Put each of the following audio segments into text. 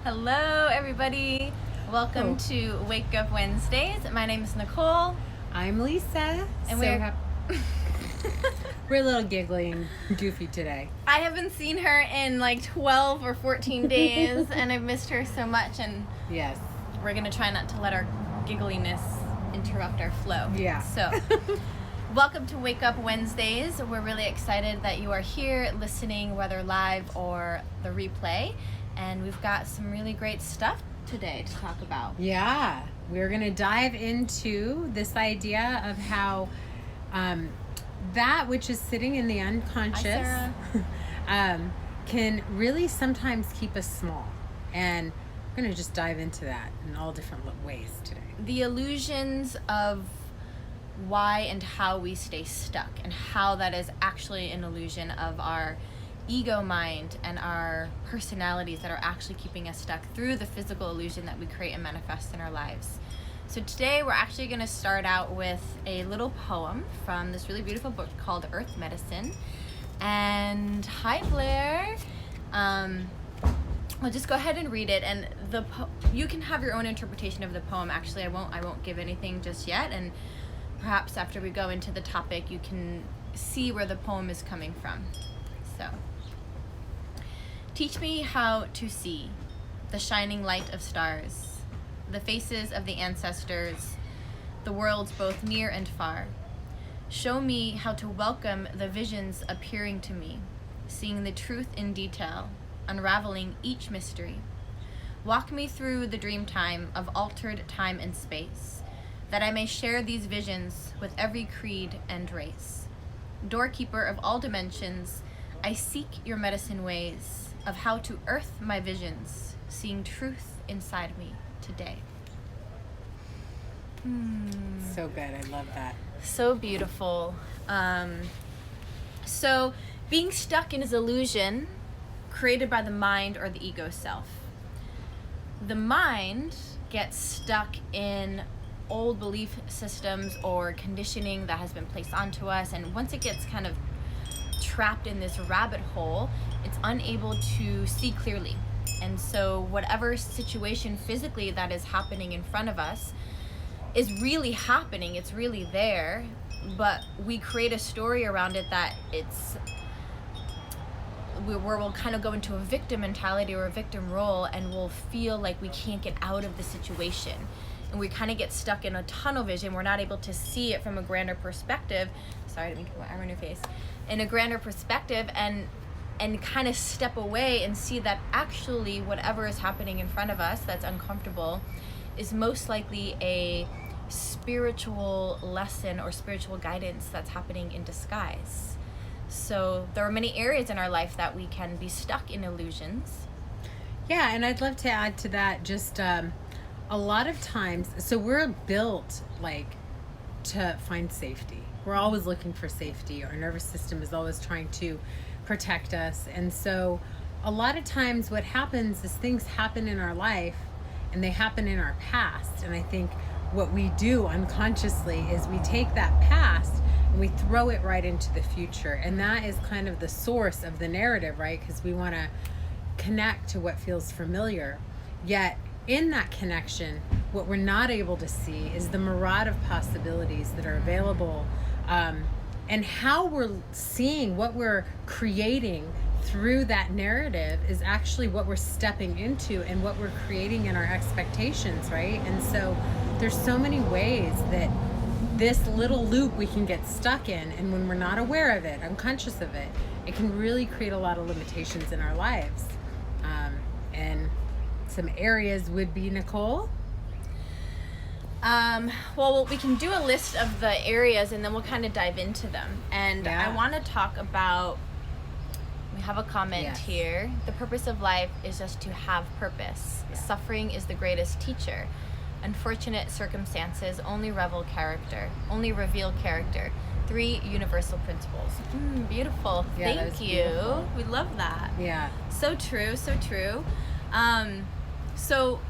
Hello, everybody. Welcome to Wake Up Wednesdays. My name is Nicole. I'm Lisa. And we're a little giggly and goofy today. I haven't seen her in like 12 or 14 days, and I've missed her so much. And yes, we're going to try not to let our giggliness interrupt our flow. Yeah. So, welcome to Wake Up Wednesdays. We're really excited that you are here listening, whether live or the replay. And we've got some really great stuff today to talk about. Yeah, we're going to dive into this idea of how that which is sitting in the unconscious can really sometimes keep us small. And we're going to just dive into that in all different ways today. The illusions of why and how we stay stuck, and how that is actually an illusion of our ego mind and our personalities that are actually keeping us stuck through the physical illusion that we create and manifest in our lives. So today we're actually going to start out with a little poem from this really beautiful book called Earth Medicine. And hi, Blair. I'll just go ahead and read it, and you can have your own interpretation of the poem. Actually, I won't give anything just yet, and perhaps after we go into the topic you can see where the poem is coming from. So, teach me how to see the shining light of stars, the faces of the ancestors, the worlds both near and far. Show me how to welcome the visions appearing to me, seeing the truth in detail, unraveling each mystery. Walk me through the dream time of altered time and space, that I may share these visions with every creed and race. Doorkeeper of all dimensions, I seek your medicine ways of how to earth my visions, seeing truth inside me today. So good. I love that. So beautiful. So being stuck in is illusion created by the mind or the ego self. The mind gets stuck in old belief systems or conditioning that has been placed onto us, and once it gets kind of trapped in this rabbit hole, it's unable to see clearly. And so whatever situation physically that is happening in front of us is really happening, it's really there, but we create a story around it that where we'll kind of go into a victim mentality or a victim role, and we'll feel like we can't get out of the situation. And we kind of get stuck in a tunnel vision. We're not able to see it from a grander perspective. Sorry, I didn't mean to put my arm on your face. In a grander perspective, and kind of step away and see that actually whatever is happening in front of us that's uncomfortable is most likely a spiritual lesson or spiritual guidance that's happening in disguise. So there are many areas in our life that we can be stuck in illusions. Yeah, and I'd love to add to that just a lot of times, so we're built to find safety. We're always looking for safety. Our nervous system is always trying to protect us. And so a lot of times what happens is things happen in our life and they happen in our past. And I think what we do unconsciously is we take that past and we throw it right into the future. And that is kind of the source of the narrative, right? Because we want to connect to what feels familiar. Yet in that connection, what we're not able to see is the myriad of possibilities that are available, and how we're seeing what we're creating through that narrative is actually what we're stepping into and what we're creating in our expectations, right? And so there's so many ways that this little loop we can get stuck in, and when we're not aware of it, unconscious of it, it can really create a lot of limitations in our lives. And some areas would be, Nicole? Well, we can do a list of the areas and then we'll kind of dive into them. And Yeah. I want to talk about, we have a comment here. The purpose of life is just to have purpose. Yeah. Suffering is the greatest teacher. Unfortunate circumstances only reveal character. 3 universal principles. Beautiful. Yeah, Thank you. Beautiful. We love that. Yeah. So true, so true. So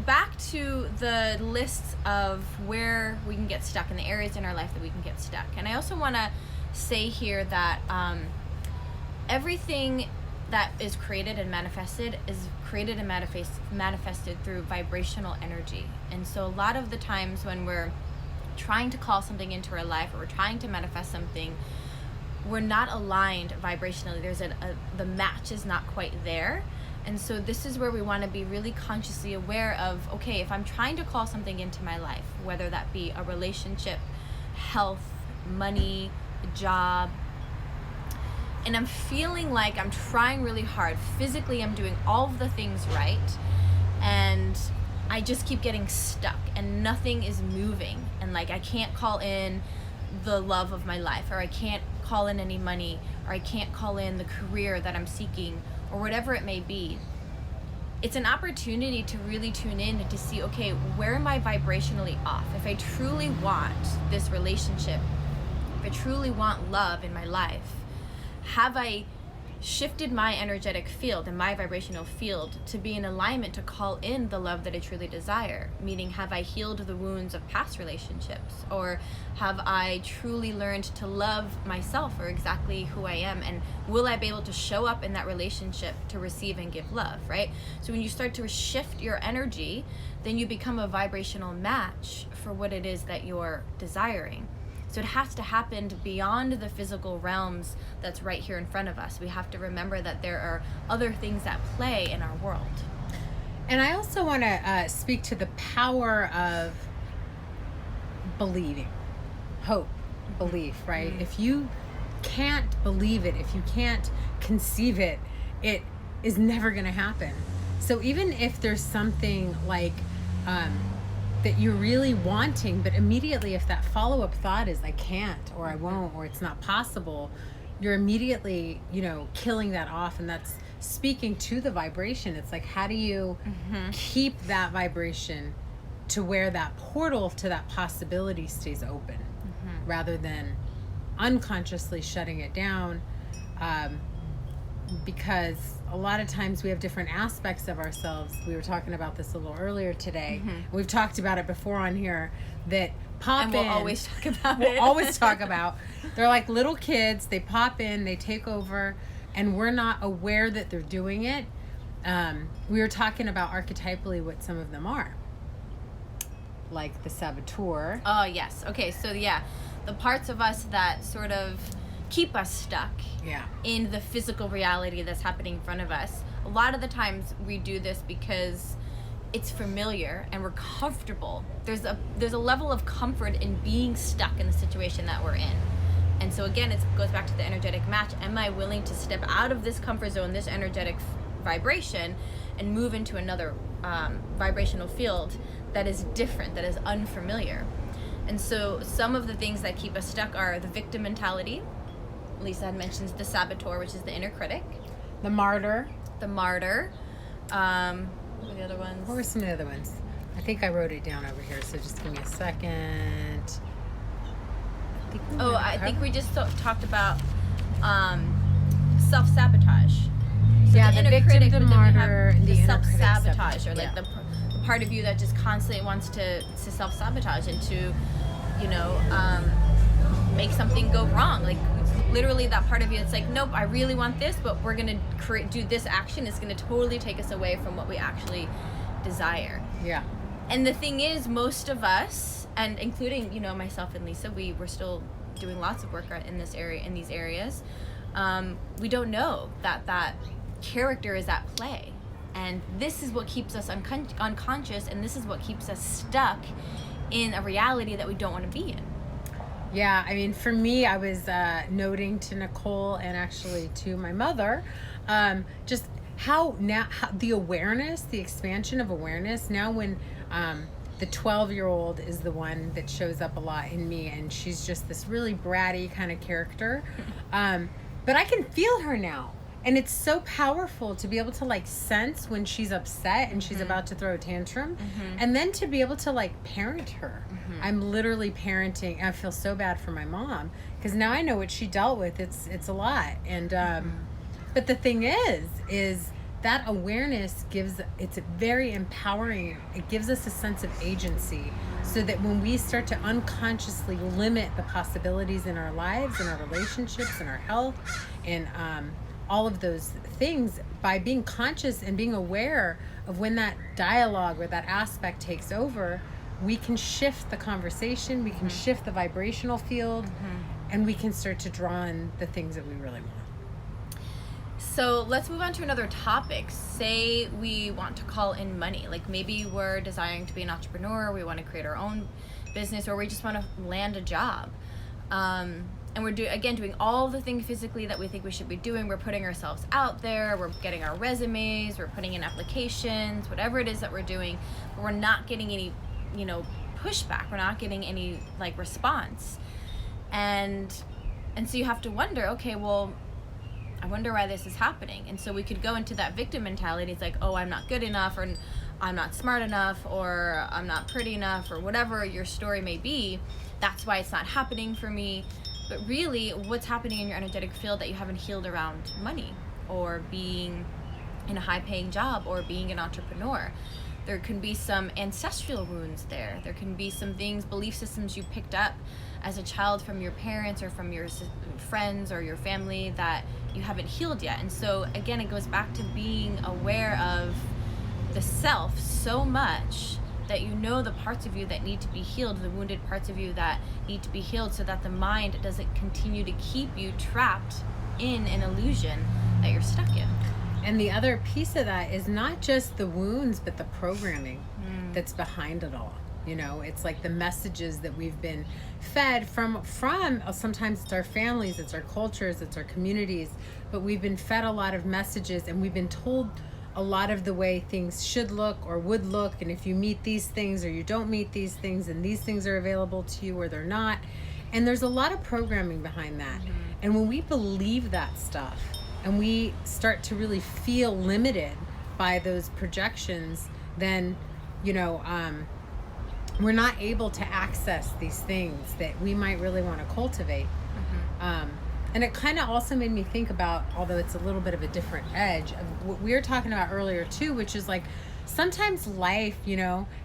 back to the lists of where we can get stuck and the areas in our life that we can get stuck. And I also want to say here that everything that is created and manifested is created and manifested through vibrational energy. And so a lot of the times when we're trying to call something into our life, or we're trying to manifest something, we're not aligned vibrationally. There's the match is not quite there. And so this is where we want to be really consciously aware of, okay, if I'm trying to call something into my life, whether that be a relationship, health, money, a job, and I'm feeling like I'm trying really hard, physically I'm doing all of the things right, and I just keep getting stuck and nothing is moving, and like I can't call in the love of my life, or I can't call in any money, or I can't call in the career that I'm seeking, or whatever it may be. It's an opportunity to really tune in and to see, okay, where am I vibrationally off? If I truly want this relationship, if I truly want love in my life, have I shifted my energetic field and my vibrational field to be in alignment to call in the love that I truly desire? Meaning, have I healed the wounds of past relationships? Or have I truly learned to love myself for exactly who I am? And will I be able to show up in that relationship to receive and give love, right? So when you start to shift your energy, then you become a vibrational match for what it is that you're desiring. So it has to happen beyond the physical realms that's right here in front of us. We have to remember that there are other things at play in our world. And I also want to speak to the power of believing, hope, belief, right? Mm-hmm. If you can't believe it, if you can't conceive it, it is never going to happen. So even if there's something like that you're really wanting, but immediately if that follow-up thought is I can't, or I won't, or it's not possible, you're immediately, killing that off. And that's speaking to the vibration. It's like, how do you keep that vibration to where that portal to that possibility stays open, rather than unconsciously shutting it down? Because a lot of times we have different aspects of ourselves. We were talking about this a little earlier today. We've talked about it before on here, that pop and in. We'll always talk about We'll it. always talk about. They're like little kids. They pop in, they take over, and we're not aware that they're doing it. We were talking about archetypally what some of them are. Like the saboteur. Oh, yes. Okay, so yeah, the parts of us that sort of keep us stuck in the physical reality that's happening in front of us. A lot of the times we do this because it's familiar and we're comfortable. There's a level of comfort in being stuck in the situation that we're in. And so again, it goes back to the energetic match. Am I willing to step out of this comfort zone, this energetic vibration, and move into another vibrational field that is different, that is unfamiliar? And so some of the things that keep us stuck are the victim mentality. Lisa had mentioned the saboteur, which is the inner critic. The martyr. The martyr. What are the other ones? What were some of the other ones? I think I wrote it down over here, so just give me a second. I think we just talked about self-sabotage. So Yeah, the the inner victim, critic, the but then we martyr, have the the inner critic self-sabotage, or like yeah. the part of you that just constantly wants to self-sabotage and to, make something go wrong. Like literally that part of you that's like, nope, I really want this, but we're gonna do this action. It's gonna totally take us away from what we actually desire. Yeah. And the thing is, most of us, and including myself and Lisa, we're still doing lots of work in this area, in these areas. We don't know that character is at play, and this is what keeps us unconscious, and this is what keeps us stuck in a reality that we don't want to be in. Yeah, I mean, for me, I was noting to Nicole and actually to my mother, just how the awareness, the expansion of awareness. Now when the 12-year-old is the one that shows up a lot in me, and she's just this really bratty kind of character. But I can feel her now. And it's so powerful to be able to like sense when she's upset and she's about to throw a tantrum, and then to be able to like parent her. I'm literally parenting. I feel so bad for my mom because now I know what she dealt with. It's a lot. And but the thing is that awareness it's very empowering. It gives us a sense of agency, so that when we start to unconsciously limit the possibilities in our lives, in our relationships, in our health, in all of those things by being conscious and being aware of when that dialogue or that aspect takes over. We can shift the conversation, we can shift the vibrational field, and we can start to draw in the things that we really want. So let's move on to another topic. Say we want to call in money. Like maybe we're desiring to be an entrepreneur, we want to create our own business, or we just want to land a job. And we're doing all the things physically that we think we should be doing. We're putting ourselves out there, we're getting our resumes, we're putting in applications, whatever it is that we're doing, but we're not getting any, pushback. We're not getting any response. And so you have to wonder, okay, well, I wonder why this is happening. And so we could go into that victim mentality. It's like, oh, I'm not good enough, or I'm not smart enough, or I'm not pretty enough, or whatever your story may be. That's why it's not happening for me. But really, what's happening in your energetic field that you haven't healed around money, or being in a high-paying job, or being an entrepreneur? There can be some ancestral wounds there. There can be some things, belief systems you picked up as a child from your parents or from your friends or your family that you haven't healed yet. And so again, it goes back to being aware of the self so much that you know the parts of you that need to be healed, the wounded parts of you that need to be healed, so that the mind doesn't continue to keep you trapped in an illusion that you're stuck in. And the other piece of that is not just the wounds, but the programming that's behind it all. It's like the messages that we've been fed from sometimes it's our families, it's our cultures, it's our communities, but we've been fed a lot of messages, and we've been told a lot of the way things should look or would look, and if you meet these things or you don't meet these things, and these things are available to you or they're not. And there's a lot of programming behind that. And when we believe that stuff and we start to really feel limited by those projections, then we're not able to access these things that we might really want to cultivate. And it kind of also made me think about, although it's a little bit of a different edge, of what we were talking about earlier too, which is like sometimes life,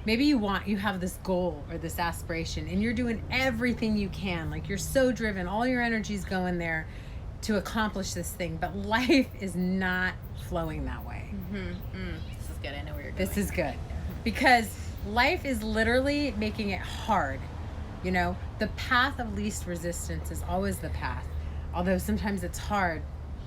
maybe you have this goal or this aspiration, and you're doing everything you can, like you're so driven, all your energy's going there to accomplish this thing, but life is not flowing that way. This is good. I know where you're going. This is good, because life is literally making it hard. The path of least resistance is always the path, although sometimes it's hard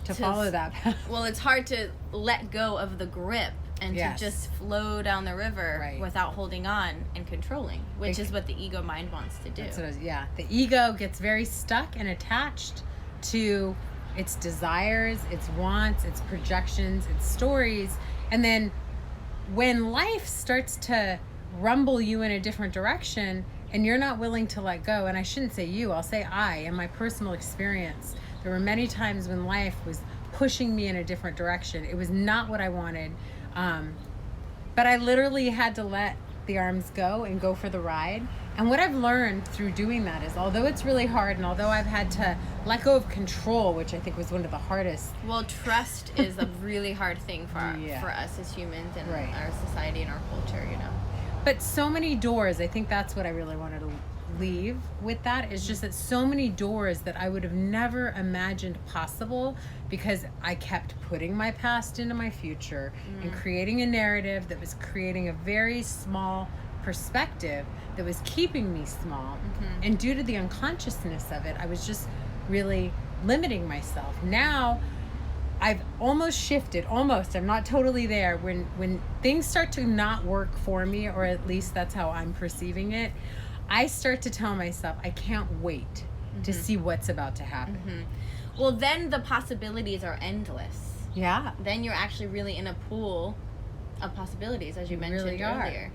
to follow that path. Well, it's hard to let go of the grip and Yes. to just flow down the river Right. without holding on and controlling, which is what the ego mind wants to do. That's what the ego gets very stuck and attached to its desires, its wants, its projections, its stories. And then when life starts to rumble you in a different direction and you're not willing to let go, and I shouldn't say you, I'll say I, in my personal experience, there were many times when life was pushing me in a different direction. It was not what I wanted. But I literally had to let the arms go and go for the ride. And what I've learned through doing that is, although it's really hard, and although I've had to let go of control, which I think was one of the hardest. Well, trust is a really hard thing for Yeah. for us as humans and Right. our society and our culture, But so many doors, I think that's what I really wanted to leave with that, is just that so many doors that I would have never imagined possible, because I kept putting my past into my future and creating a narrative that was creating a very small perspective that was keeping me small. And due to the unconsciousness of it, I was just really limiting myself. Now I've almost shifted, I'm not totally there. When things start to not work for me, or at least that's how I'm perceiving it, I start to tell myself, I can't wait to see what's about to happen. Well, then the possibilities are endless. Yeah. Then you're actually really in a pool of possibilities, as you mentioned really are. earlier.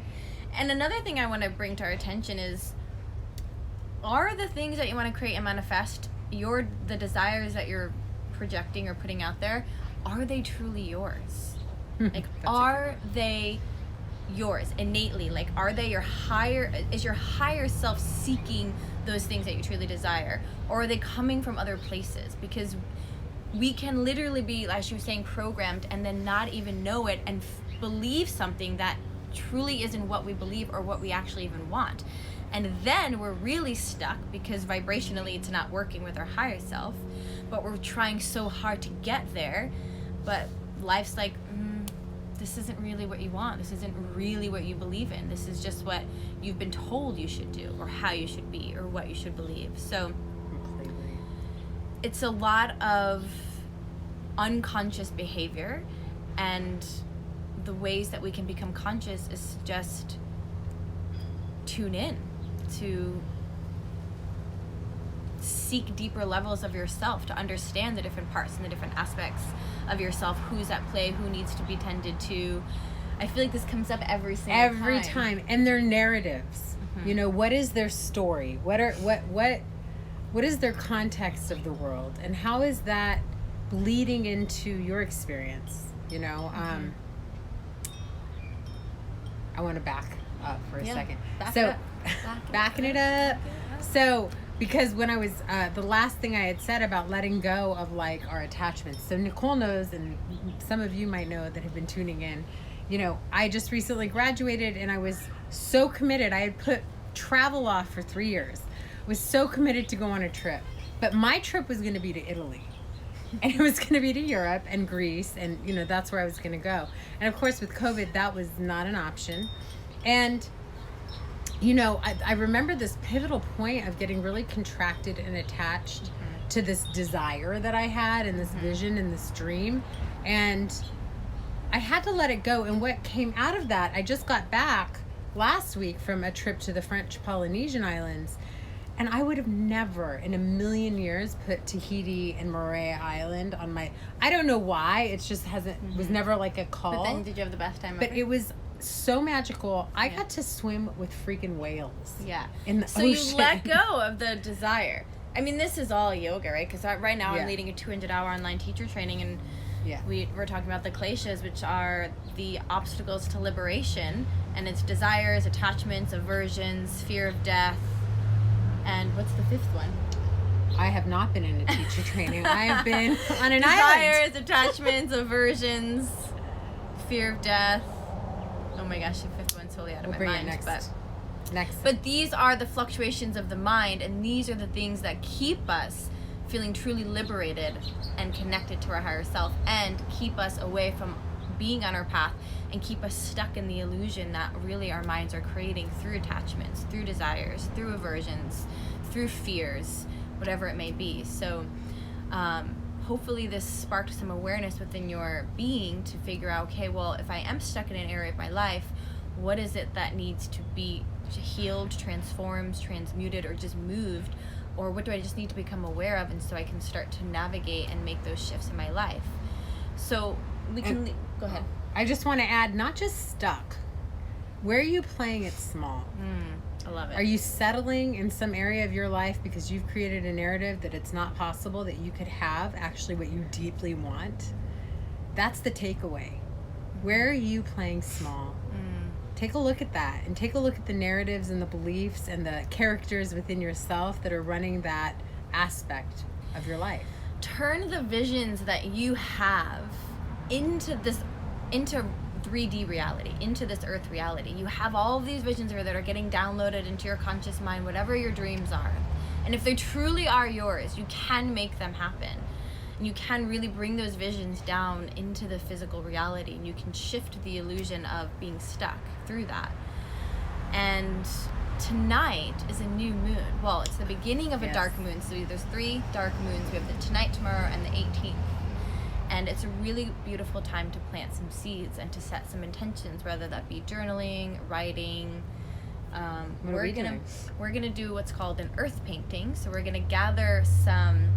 And another thing I want to bring to our attention is, are the things that you want to create and manifest, the desires that you're projecting or putting out there, are they truly yours? Like, are they yours innately? Like, are they is your higher self seeking those things that you truly desire, or are they coming from other places? Because we can literally be, as you were saying, programmed and then not even know it, and believe something that truly isn't what we believe or what we actually even want. And then we're really stuck because vibrationally it's not working with our higher self, but we're trying so hard to get there. But life's like, this isn't really what you want. This isn't really what you believe in. This is just what you've been told you should do, or how you should be, or what you should believe. So Completely. it's a lot of unconscious behavior, and the ways that we can become conscious is just tune in to seek deeper levels of yourself, to understand the different parts and the different aspects of yourself, who's at play, who needs to be tended to. I feel like this comes up every single time. And their narratives. You know, what is their story? What is their context of the world, and how is that bleeding into your experience? You know, I want to back up for a second. Backing it up. So, because when I was, the last thing I had said about letting go of like our attachments. So Nicole knows, and some of you might know that have been tuning in, you know, I just recently graduated and I was so committed. I had put travel off for 3 years. I was so committed to go on a trip. But my trip was going to be to Italy. And it was going to be to Europe and Greece. And, you know, that's where I was going to go. And of course, with COVID, that was not an option. And, you know, I remember this pivotal point of getting really contracted and attached to this desire that I had, and this vision and this dream. And I had to let it go. And what came out of that, I just got back last week from a trip to the French Polynesian Islands. And I would have never in a million years put Tahiti and Moorea Island on my, I don't know why, it's just was never like a call. But then did you have the best time But ever? it was so magical. I got to swim with freaking whales. Yeah. In the so ocean. you let go of the desire. I mean, this is all yoga, right? Because right now I'm leading a 200-hour online teacher training, and we're talking about the kleshas, which are the obstacles to liberation, and it's desires, attachments, aversions, fear of death, and what's the fifth one? I have not been in a teacher training. I have been on an island. Desires, island. attachments, aversions, fear of death. Oh my gosh, the fifth one's totally out of my mind. But these are the fluctuations of the mind, and these are the things that keep us feeling truly liberated and connected to our higher self, and keep us away from being on our path, and keep us stuck in the illusion that really our minds are creating through attachments, through desires, through aversions, through fears, whatever it may be. So hopefully this sparked some awareness within your being to figure out, okay, well, if I am stuck in an area of my life, what is it that needs to be healed, transformed, transmuted, or just moved? Or what do I just need to become aware of, and so I can start to navigate and make those shifts in my life? So we can go ahead. I just want to add, not just stuck. Where are you playing it small? I love it. Are you settling in some area of your life because you've created a narrative that it's not possible that you could have actually what you deeply want? That's the takeaway. Where are you playing small? Take a look at that, and take a look at the narratives and the beliefs and the characters within yourself that are running that aspect of your life. Turn the visions that you have into 3D reality, into this earth reality. You have all of these visions that are getting downloaded into your conscious mind, whatever your dreams are. And if they truly are yours, you can make them happen. And you can really bring those visions down into the physical reality, and you can shift the illusion of being stuck through that. And tonight is a new moon. Well, it's the beginning of a dark moon. So there's 3 dark moons. We have the tonight, tomorrow, and the 18th. And it's a really beautiful time to plant some seeds and to set some intentions, whether that be journaling, writing. We're gonna do what's called an earth painting. So we're gonna gather some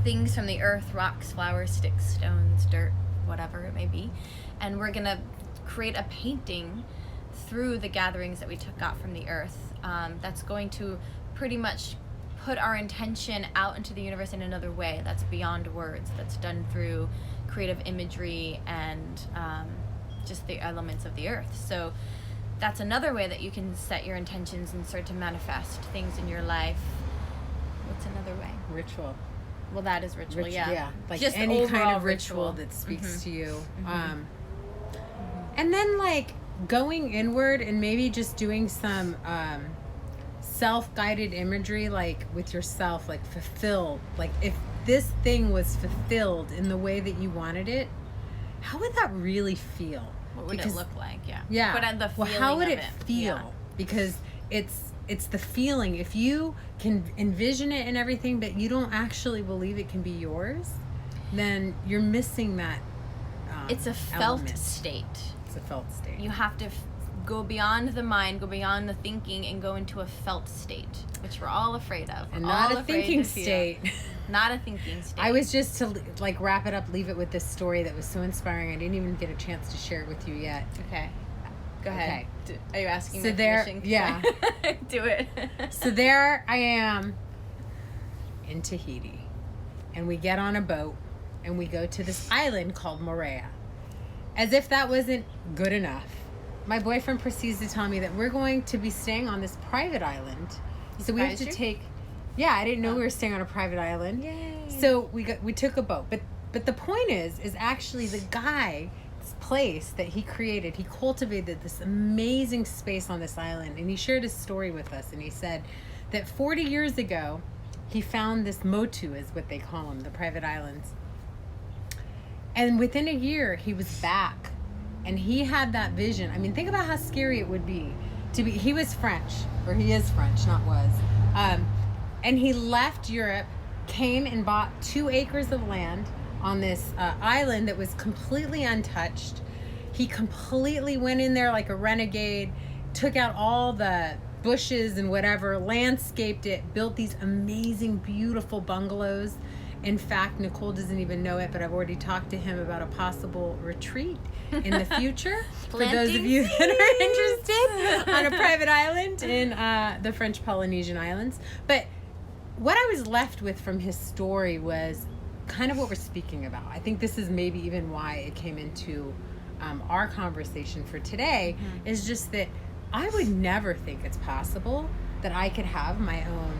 things from the earth, rocks, flowers, sticks, stones, dirt, whatever it may be, and we're gonna create a painting through the gatherings that we got from the earth. That's going to pretty much put our intention out into the universe in another way that's beyond words, that's done through creative imagery and just the elements of the earth. So that's another way that you can set your intentions and start to manifest things in your life. What's another way? Ritual. Well, that is ritual, yeah. Like just any kind of ritual that speaks to you. And then like going inward and maybe just doing some self-guided imagery, like with yourself, like fulfilled, like if this thing was fulfilled in the way that you wanted it, how would that really feel? What would it look like? Yeah. Yeah. But the feeling how would of it feel? Yeah. Because it's the feeling. If you can envision it and everything, but you don't actually believe it can be yours, then you're missing that. It's a felt element. state. It's a felt state. You have to go beyond the mind, go beyond the thinking, and go into a felt state, which we're all afraid of. And not a thinking state. Not a thinking state. I was just to like wrap it up, leave it with this story that was so inspiring. I didn't even get a chance to share it with you yet. Okay. Go ahead. Okay. Are you asking So me there, permission? yeah. Do it. So there I am in Tahiti, and we get on a boat and we go to this island called Moorea. As if that wasn't good enough, my boyfriend proceeds to tell me that we're going to be staying on this private island. So we have to take. Yeah, I didn't know we were staying on a private island. Yay. So we took a boat, but the point is actually the guy's place that he created. He cultivated this amazing space on this island, and he shared his story with us. And he said that 40 years ago, he found this motu, is what they call them, the private islands. And within a year, he was back, and he had that vision. I mean, think about how scary it would be to be. He was French, or he is French, not was. And he left Europe, came and bought 2 acres of land on this island that was completely untouched. He completely went in there like a renegade, took out all the bushes and whatever, landscaped it, built these amazing, beautiful bungalows. In fact, Nicole doesn't even know it, but I've already talked to him about a possible retreat in the future for those of you that are interested on a private island in the French Polynesian Islands. But what I was left with from his story was kind of what we're speaking about. I think this is maybe even why it came into our conversation for today, is just that I would never think it's possible that I could have my own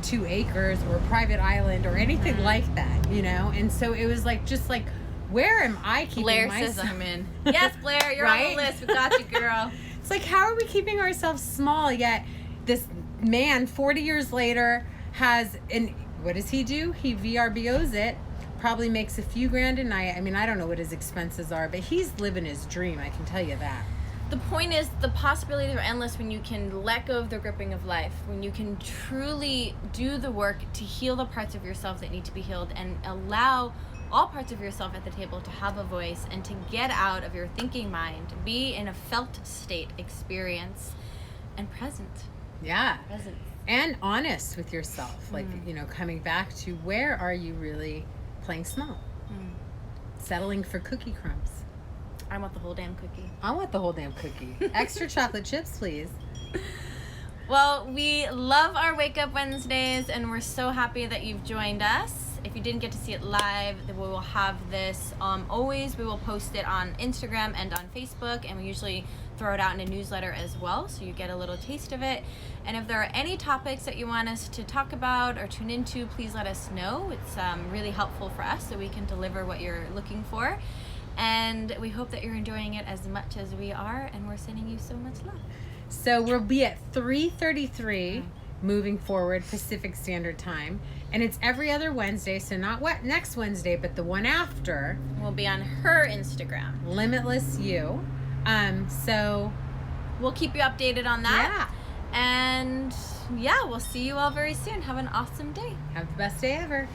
2 acres or private island or anything like that, you know? And so it was like, just like, where am I keeping Blair myself? says I'm in. Yes, Blair, you're Right? on the list. We got you, girl. It's like, how are we keeping ourselves small, yet this man 40 years later has, and what does he do? He VRBOs it, probably makes a few grand a night. I mean, I don't know what his expenses are, but he's living his dream, I can tell you that. The point is, the possibilities are endless when you can let go of the gripping of life, when you can truly do the work to heal the parts of yourself that need to be healed, and allow all parts of yourself at the table to have a voice and to get out of your thinking mind, be in a felt state, experience, and present. Yeah. Present. And honest with yourself, like, you know, coming back to where are you really playing small? Settling for cookie crumbs. I want the whole damn cookie. I want the whole damn cookie. Extra chocolate chips, please. Well, we love our Wake Up Wednesdays, and we're so happy that you've joined us. If you didn't get to see it live, then we will have this always. We will post it on Instagram and on Facebook, and we usually throw it out in a newsletter as well, so you get a little taste of it. And if there are any topics that you want us to talk about or tune into, please let us know. It's really helpful for us so we can deliver what you're looking for. And we hope that you're enjoying it as much as we are, and we're sending you so much love. So we'll be at 3:33 moving forward, Pacific Standard Time. And it's every other Wednesday, so not what next Wednesday, but the one after. We'll be on her Instagram. Limitless You. So we'll keep you updated on that. Yeah. And yeah, we'll see you all very soon. Have an awesome day. Have the best day ever.